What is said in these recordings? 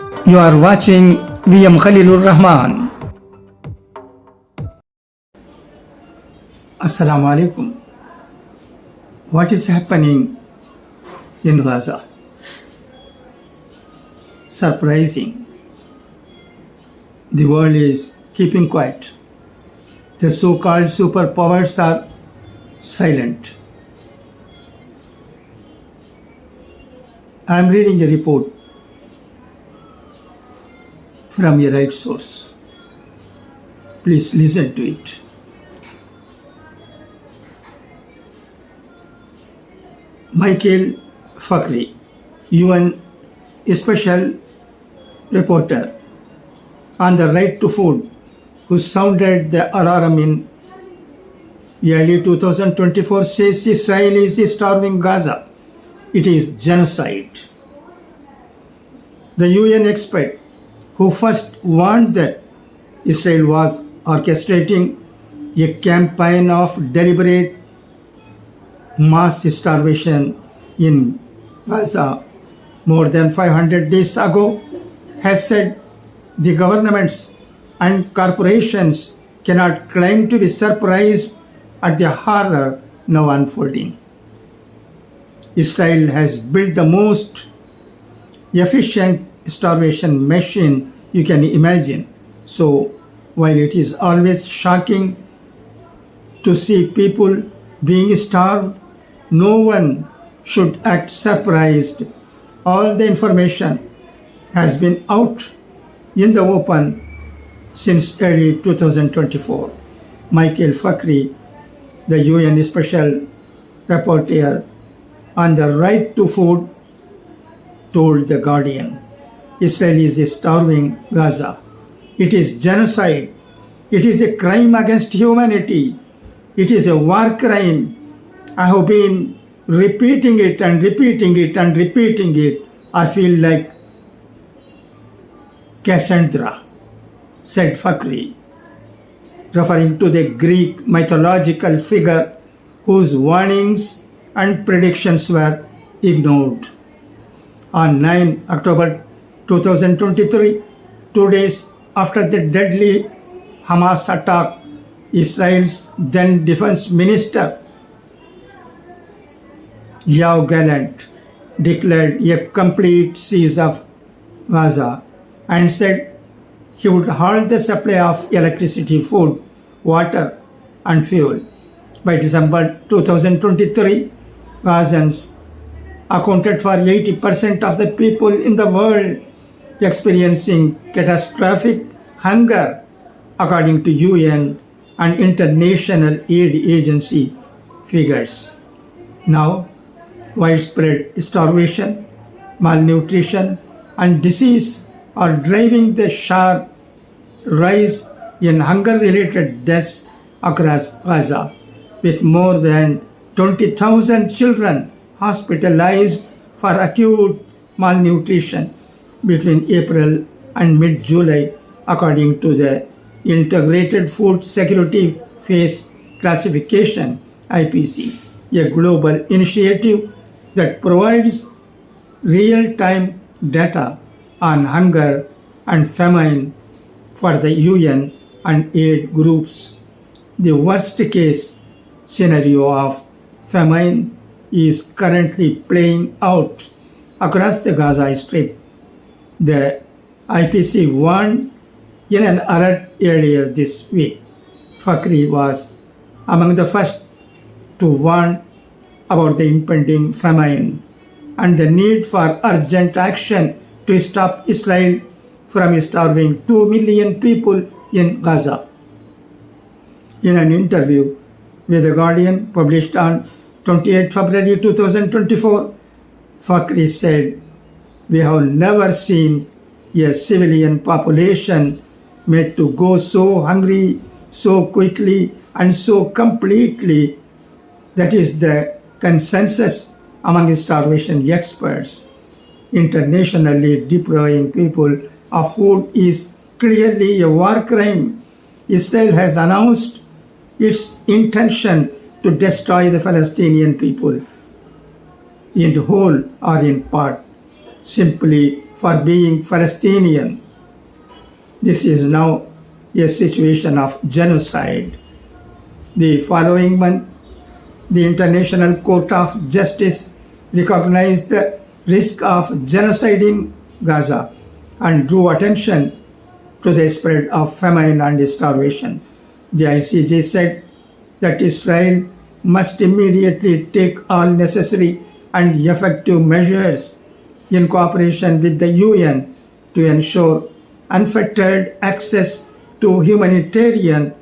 You are watching VM Khalilur Rahman. Assalamu alaikum. What is happening in Gaza? Surprising. The world is keeping quiet. The so-called superpowers are silent. I am reading a report from a right source. Please listen to it. Michael Fakhri, UN Special Reporter on the right to food, who sounded the alarm in early 2024, says Israel is starving Gaza. It is genocide. The UN expert who first warned that Israel was orchestrating a campaign of deliberate mass starvation in Gaza more than 500 days ago, has said the governments and corporations cannot claim to be surprised at the horror now unfolding. Israel has built the most efficient starvation machine you can imagine. So while it is always shocking to see people being starved, no one should act surprised. All the information has been out in the open since early 2024. Michael Fakhri, the UN Special Rapporteur on the right to food, told The Guardian, Israel is starving Gaza. It is genocide. It is a crime against humanity. It is a war crime. I have been repeating it and repeating it and repeating it. I feel like Cassandra, said Fakhri, referring to the Greek mythological figure whose warnings and predictions were ignored. On 9 October 2023, 2 days after the deadly Hamas attack, Israel's then Defense Minister Yoav Gallant declared a complete siege of Gaza and said he would halt the supply of electricity, food, water, and fuel. By December 2023, Gazans accounted for 80% of the people in the world experiencing catastrophic hunger, according to UN and international aid agency figures. Now, widespread starvation, malnutrition, and disease are driving the sharp rise in hunger-related deaths across Gaza, with more than 20,000 children hospitalized for acute malnutrition between April and mid-July, according to the Integrated Food Security Phase Classification (IPC), a global initiative that provides real-time data on hunger and famine for the UN and aid groups. The worst-case scenario of famine is currently playing out across the Gaza Strip. The IPC warned in an alert earlier this week. Fakhri was among the first to warn about the impending famine and the need for urgent action to stop Israel from starving 2 million people in Gaza. In an interview with The Guardian published on 28 February 2024, Fakhri said, "We have never seen a civilian population made to go so hungry, so quickly, and so completely. That is the consensus among starvation experts. Internationally depriving people of food is clearly a war crime. Israel has announced its intention to destroy the Palestinian people in whole or in part, simply for being Palestinian. This is now a situation of genocide. The following month, the International Court of Justice recognized the risk of genocide in Gaza and drew attention to the spread of famine and starvation. The ICJ said that Israel must immediately take all necessary and effective measures in cooperation with the UN to ensure unfettered access to humanitarian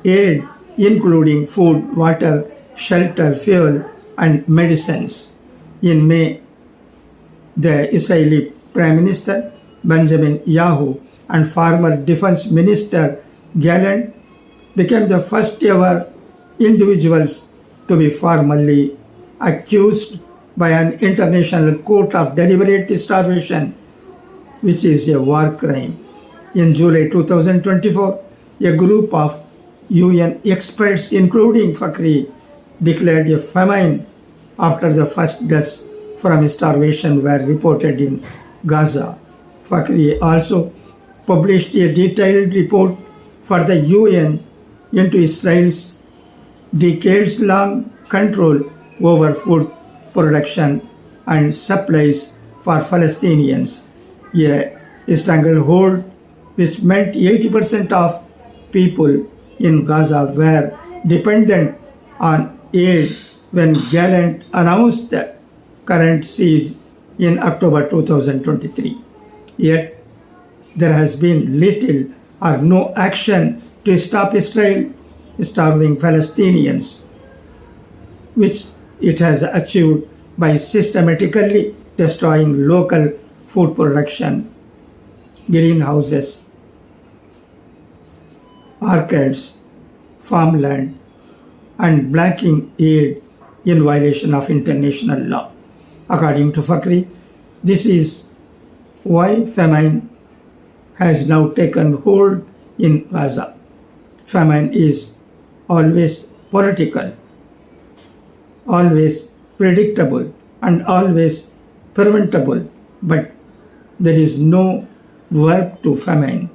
aid, including food, water, shelter, fuel, and medicines. In May, the Israeli Prime Minister Benjamin Netanyahu and former Defense Minister Gallant became the first ever individuals to be formally accused by an international court of deliberate starvation, which is a war crime. In July 2024, a group of UN experts, including Fakhri, declared a famine after the first deaths from starvation were reported in Gaza. Fakhri also published a detailed report for the UN into Israel's decades-long control over food production and supplies for Palestinians, a stranglehold which meant 80% of people in Gaza were dependent on aid when Gallant announced the current siege in October 2023. Yet, there has been little or no action to stop Israel starving Palestinians, which it has achieved by systematically destroying local food production, greenhouses, orchards, farmland, and blocking aid in violation of international law. According to Fakhri, this is why famine has now taken hold in Gaza. Famine is always political, always predictable, and always preventable, but there is no verb to famine.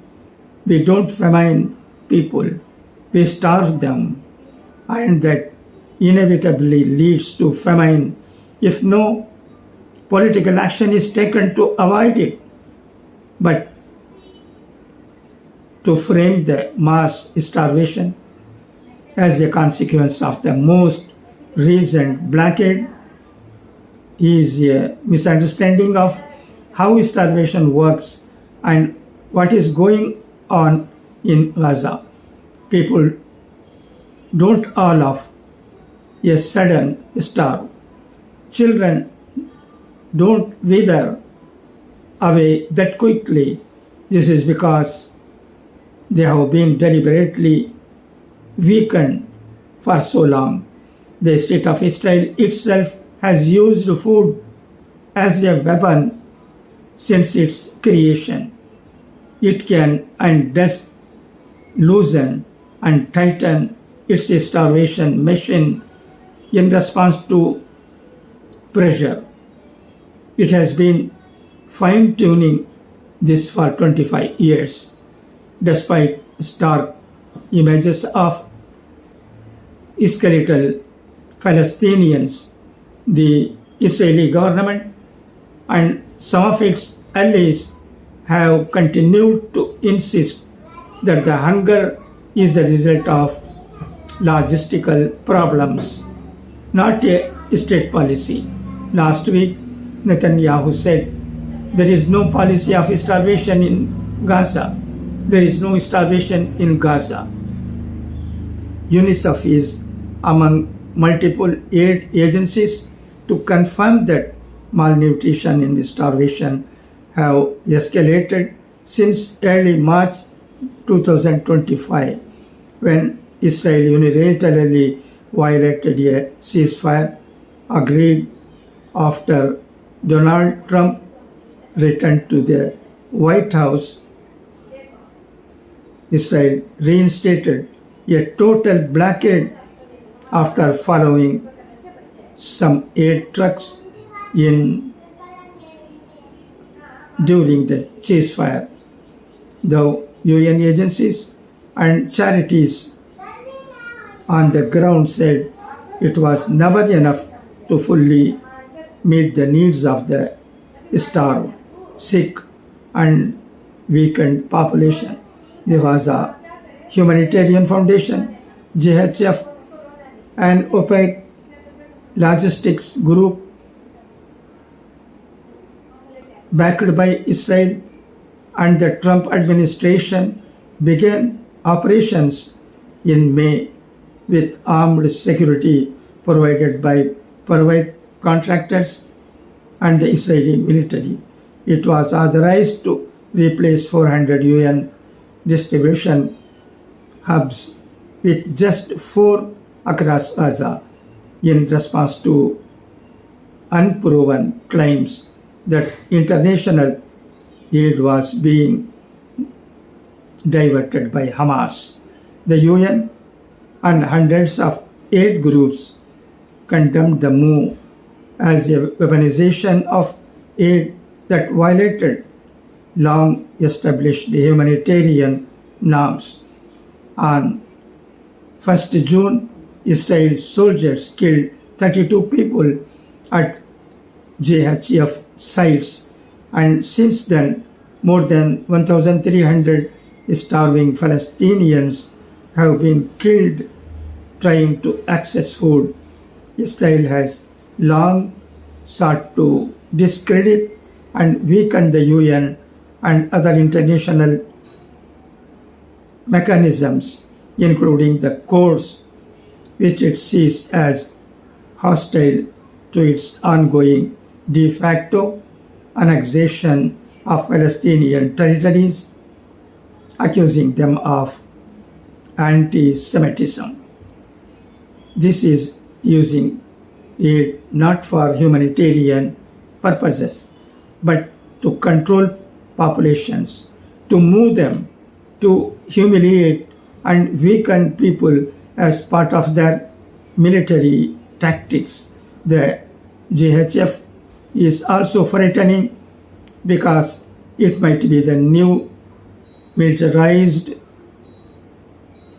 We don't famine people, we starve them, and that inevitably leads to famine if no political action is taken to avoid it. But to frame the mass starvation as a consequence of the most recent blockade is a misunderstanding of how starvation works and what is going on in Gaza. People don't all of a sudden starve. Children don't wither away that quickly. This is because they have been deliberately weakened for so long. The state of Israel itself has used food as a weapon since its creation. It can and does loosen and tighten its starvation machine in response to pressure. It has been fine-tuning this for 25 years. Despite stark images of skeletal Palestinians, the Israeli government and some of its allies have continued to insist that the hunger is the result of logistical problems, not a state policy. Last week, Netanyahu said there is no policy of starvation in Gaza. There is no starvation in Gaza. UNICEF is among multiple aid agencies to confirm that malnutrition and starvation have escalated since early March 2025, when Israel unilaterally violated a ceasefire agreed after Donald Trump returned to the White House. Israel reinstated a total blockade after following some aid trucks in during the ceasefire. The UN agencies and charities on the ground said it was never enough to fully meet the needs of the starved, sick, and weakened population. There was a humanitarian foundation, GHF, an opaque logistics group backed by Israel, and the Trump administration began operations in May with armed security provided by private contractors and the Israeli military. It was authorized to replace 400 UN distribution hubs with just 4 across Gaza in response to unproven claims that international aid was being diverted by Hamas. The UN and hundreds of aid groups condemned the move as a weaponization of aid that violated long established humanitarian norms. On 1st June, Israel soldiers killed 32 people at GHF sites, and since then, more than 1,300 starving Palestinians have been killed trying to access food. Israel has long sought to discredit and weaken the UN and other international mechanisms, including the courts, which it sees as hostile to its ongoing de facto annexation of Palestinian territories, accusing them of anti-Semitism. This is using aid not for humanitarian purposes, but to control populations, to move them, to humiliate and weaken people as part of their military tactics. The GHF is also threatening because it might be the new militarized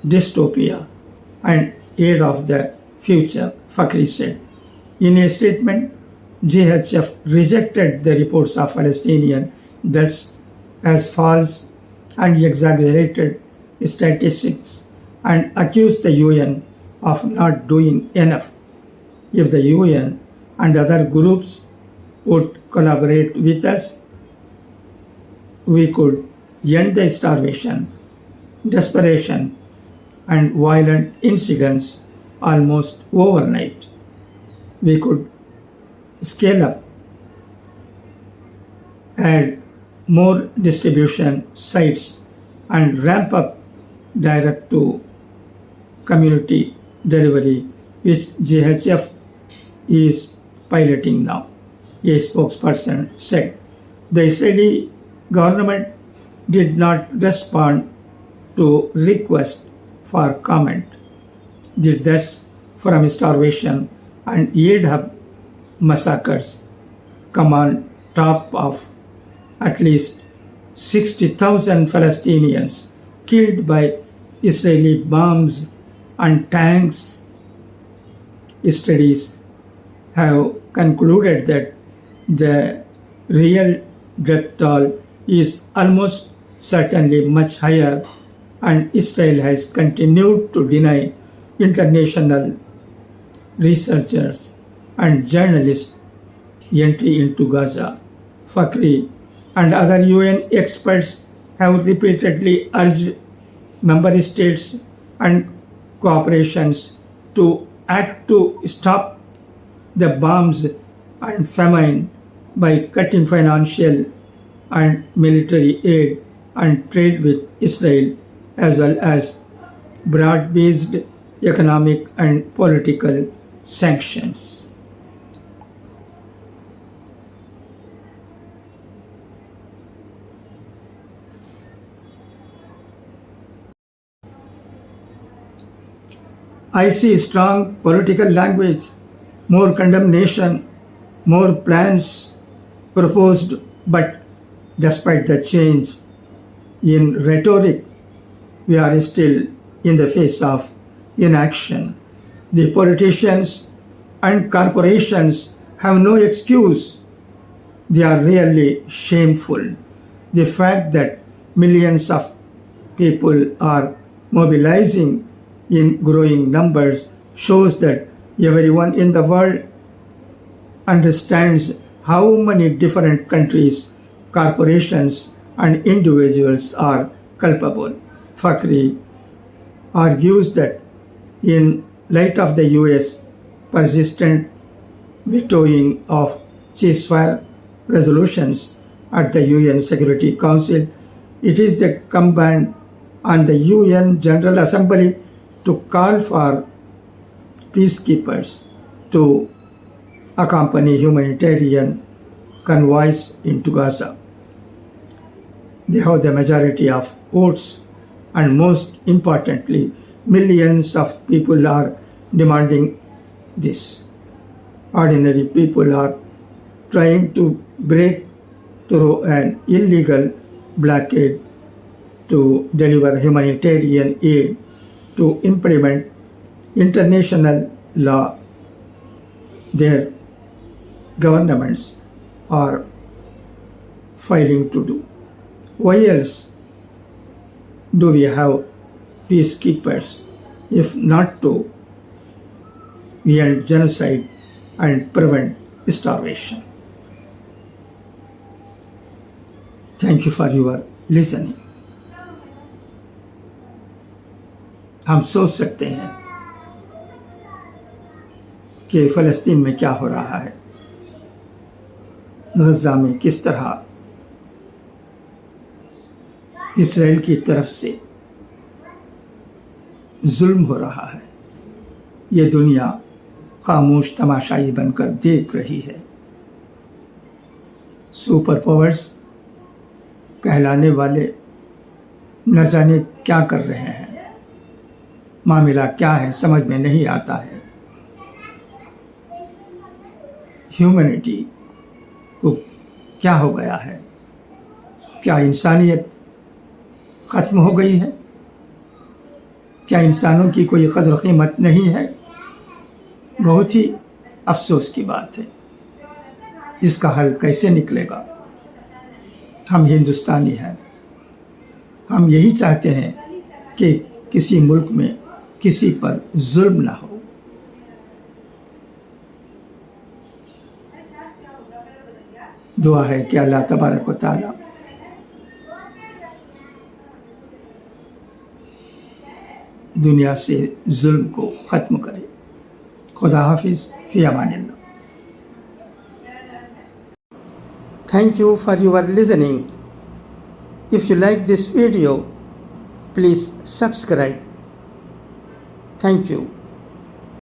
dystopia and aid of the future, Fakhri said. In a statement, GHF rejected the reports of Palestinian deaths as false and exaggerated statistics and accused the UN of not doing enough. If the UN and other groups would collaborate with us, we could end the starvation, desperation, and violent incidents almost overnight. We could scale up, add more distribution sites, and ramp up direct to community delivery, which GHF is piloting now, a spokesperson said. The Israeli government did not respond to requests for comment. The deaths from starvation and aid hub massacres come on top of at least 60,000 Palestinians killed by Israeli bombs and tanks. Studies have concluded that the real death toll is almost certainly much higher, and Israel has continued to deny international researchers and journalists entry into Gaza. Fakhri and other UN experts have repeatedly urged member states and corporations to act to stop the bombs and famine by cutting financial and military aid and trade with Israel, as well as broad-based economic and political sanctions. I see strong political language, more condemnation, more plans proposed, but despite the change in rhetoric, we are still in the face of inaction. The politicians and corporations have no excuse. They are really shameful. The fact that millions of people are mobilizing in growing numbers shows that everyone in the world understands how many different countries, corporations, and individuals are culpable. Fakri argues that in light of the US persistent vetoing of ceasefire resolutions at the UN Security Council, it is incumbent on the UN General Assembly to call for peacekeepers to accompany humanitarian convoys into Gaza. They have the majority of votes, and most importantly, millions of people are demanding this. Ordinary people are trying to break through an illegal blockade to deliver humanitarian aid, to implement international law. Their governments are failing to do. Why else do we have peacekeepers if not to end genocide and prevent starvation? Thank you for your listening. हम सोच सकते हैं कि फ़लस्तीन में क्या हो रहा है, गज़ा में किस तरह इसराइल की तरफ से जुल्म हो रहा है। ये दुनिया खामोश तमाशाई बनकर देख रही है। सुपर पावर्स कहलाने वाले न जाने क्या कर रहे हैं, मामला क्या है समझ में नहीं आता है। ह्यूमैनिटी को क्या हो गया है? क्या इंसानियत ख़त्म हो गई है? क्या इंसानों की कोई कदर कीमत नहीं है? बहुत ही अफसोस की बात है। इसका हल कैसे निकलेगा? हम हिंदुस्तानी हैं, हम यही चाहते हैं कि किसी मुल्क में किसी पर जुल्म ना हो। दुआ है कि अल्लाह तबारक व तआला दुनिया से जुल्म को ख़त्म करे। खुदा हाफिज़, फ़ी अमानिल्लाह। Thank you for your listening. If you like this video, please subscribe. Thank you.